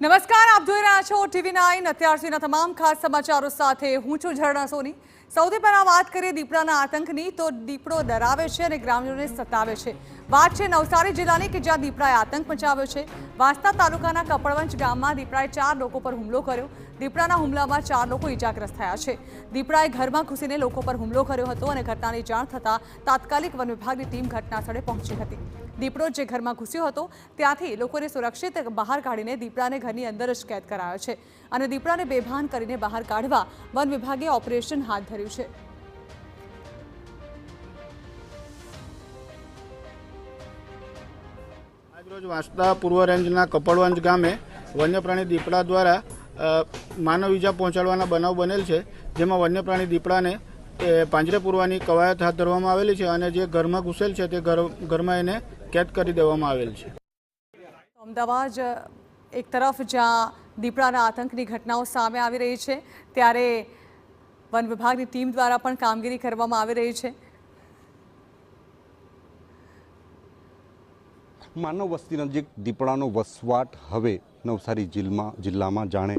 નમસ્કાર, આપ જોઈ રહ્યા છો TV9 અત્યાર સુધીના તમામ ખાસ સમાચારો સાથે હું છું ઝરણા સોની। સૌથી પહેલા વાત કરીએ દીપડાના આતંકની તો દીપડો ડરાવે છે અને ગ્રામજનોને સતાવે છે। વાત છે નવસારી જિલ્લાની કે જ્યાં દીપડાએ આતંક મચાવ્યો છે। વાંસદા તાલુકાના કપડવંજ ગામમાં દીપડાએ 4 લોકો પર હુમલો કર્યો। દીપડાના હુમલામાં 4 લોકો ઇજાગ્રસ્ત થયા છે। દીપડાએ ઘરમાં ઘૂસીને લોકો પર હુમલો કર્યો હતો અને ઘટનાની જાણ થતાં તાત્કાલિક વન વિભાગની ટીમ ઘટનાસ્થળે પહોંચી હતી। દીપડો જે ઘરમાં ઘૂસ્યો હતો ત્યાંથી લોકોને સુરક્ષિત બહાર કાઢીને દીપડાને ઘરની અંદર જ કેદ કરાયો છે અને દીપડાને બેભાન કરીને બહાર કાઢવા વન વિભાગે ઓપરેશન હાથ ધર્યું છે। આજરોજ વાંસદા પૂર્વ રેન્જના કપડવંજ ગામે વન્યપ્રાણી દીપડા દ્વારા માનવ ઈજા પહોંચાડવાના બનાવ બનેલ છે, જેમાં વન્યપ્રાણી દીપડાને પાંજરે પૂરવાની કવાયત હાથ ધરવામાં આવેલી છે અને જે ઘરમાં ઘૂસેલ છે તે ઘરમાં એને કેદ કરી દેવામાં આવેલ છે। અમદાવાદ એક તરફ જ્યાં દીપડાના આતંકની ઘટનાઓ સામે આવી રહી છે, ત્યારે વન વિભાગની ટીમ દ્વારા પણ કામગીરી કરવામાં આવી રહી છે। માનવ વસ્તી નજીક દીપડાનો વસવાટ હવે નવસારી જિલ્લામાં જાણે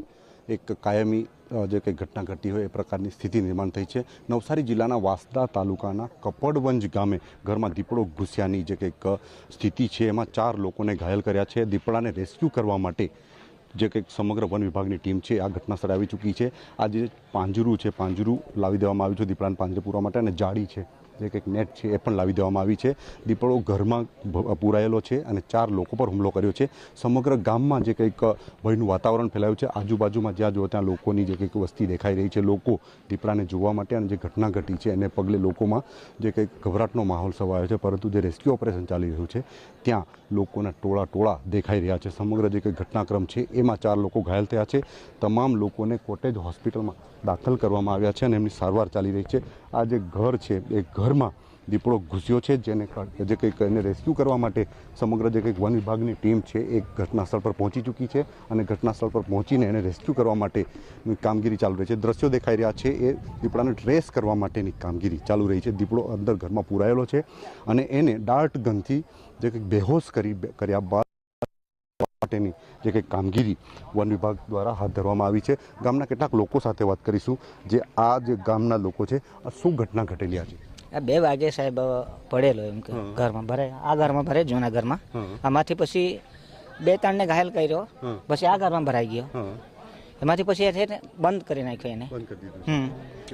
એક કાયમી જે કંઈ ઘટના ઘટી હોય એ પ્રકારની સ્થિતિ નિર્માણ થઈ છે। નવસારી જિલ્લાના વાંસદા તાલુકાના કપડવંજ ગામે ઘરમાં દીપડો ઘૂસ્યાની જે કંઈક સ્થિતિ છે એમાં 4 લોકોને ઘાયલ કર્યા છે। દીપડાને રેસ્ક્યુ કરવા માટે જે કંઈક સમગ્ર વન વિભાગની ટીમ છે આ ઘટના સ્થળે આવી ચૂકી છે। આ જે પાંજરું છે, પાંજરું લાવી દેવામાં આવ્યું છે દીપડાને પાંજરે પૂરવા માટે, અને જાળી છે જે કંઈક નેટ છે એ પણ લાવી દેવામાં આવી છે। દીપડો ઘરમાં પૂરાયેલો છે અને 4 લોકો પર હુમલો કર્યો છે। સમગ્ર ગામમાં જે કંઈક ભયનું વાતાવરણ ફેલાયું છે। આજુબાજુમાં જ્યાં જો ત્યાં લોકોની જે કંઈક વસ્તી દેખાઈ રહી છે। લોકો દીપડાને જોવા માટે અને જે ઘટના ઘટી છે એને પગલે લોકોમાં જે કંઈક ગભરાટનો માહોલ છવાયો છે, પરંતુ જે રેસ્ક્યુ ઓપરેશન ચાલી રહ્યું છે ત્યાં લોકોના ટોળા દેખાઈ રહ્યા છે। સમગ્ર જે કંઈક ઘટનાક્રમ છે એમાં 4 લોકો ઘાયલ થયા છે। તમામ લોકોને કોટેજ હોસ્પિટલમાં દાખલ કરવામાં આવ્યા છે અને એમની સારવાર ચાલી રહી છે। આ જે ઘર છે એ ઘરમાં દીપડો ઘૂસ્યો છે, જે કંઈક એને રેસ્ક્યુ કરવા માટે સમગ્ર જે કંઈક વન વિભાગની ટીમ છે એ ઘટના સ્થળ પર પહોંચી ચૂકી છે અને ઘટના સ્થળ પર પહોંચીને એને રેસ્ક્યુ કરવા માટેની કામગીરી ચાલુ રહી છે। દ્રશ્યો દેખાઈ રહ્યા છે એ દીપડાને ટ્રેસ કરવા માટેની કામગીરી ચાલુ રહી છે। દીપડો અંદર ઘરમાં પૂરાયેલો છે અને એને ડાર્ટ ગનથી જે કંઈક બેહોશ કર્યા બાદ માટેની જે કંઈક કામગીરી વન વિભાગ દ્વારા હાથ ધરવામાં આવી છે। ગામના કેટલાક લોકો સાથે વાત કરીશું, જે આ જે ગામના લોકો છે આ શું ઘટના ઘટેલી આજે? 2 વાગે સાહેબ પડેલો એમ કે ઘરમાં ભરે, આ ઘરમાં ભરે જૂના ઘરમાં, આમાંથી પછી 2-3 ને ઘાયલ કર્યો, પછી આ ઘરમાં ભરાઈ ગયો, એમાંથી પછી એ બંધ કરી નાખ્યો એને।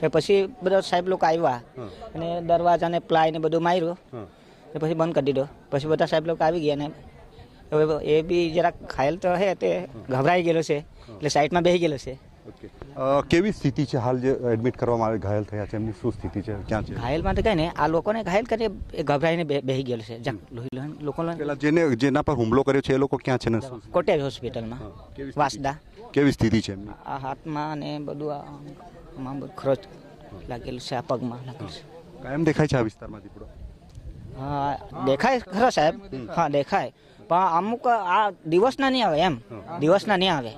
એ પછી બધા સાહેબ લોકો આવ્યા અને દરવાજાને પ્લાય ને બધું માર્યું, એ પછી બંધ કરી દીધો। પછી બધા સાહેબ લોકો આવી ગયા ને હવે એ બી જરાક ઘાયલ તો હે, તે ગભરાઈ ગયેલો છે એટલે સાઈડમાં બેસી ગયેલો છે। કેવી સ્થિતિ છે હાલ? જે એડમિટ કરવામાં આવે ઘાયલ થયા છે એમની શું સ્થિતિ છે, ક્યાં છે? ઘાયલ માટે કઈ ને આ લોકોને ઘાયલ કરી એ ગભરાઈને બેસી ગયેલો છે। લોકો જેના પર હુમલો કર્યો છે એ લોકો ક્યાં છે ને? કોટેજ હોસ્પિટલમાં વાંસદા। કેવી સ્થિતિ છે એમની? આ હાથમાં ને બધું આમાં ખરોચ લાગેલું છે, આ પગમાં લાગેલું છે। કાયમ દેખાય છે આ વિસ્તારમાં દીપડો? હા દેખાય ખરો સાહેબ, હા દેખાય, પણ અમુક આ દિવસના નહીં આવે, એમ દિવસના નહીં આવે।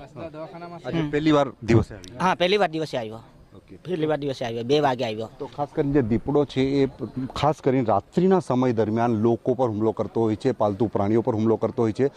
પહેલી વાર દિવસે આવ્યો? હા પહેલી વાર દિવસે આવ્યો, 2 વાગે આવ્યો। તો ખાસ કરીને જે દીપડો છે એ ખાસ કરીને રાત્રિના સમય દરમિયાન લોકો પર હુમલો કરતો હોય છે, પાલતુ પ્રાણીઓ પર હુમલો કરતો હોય છે।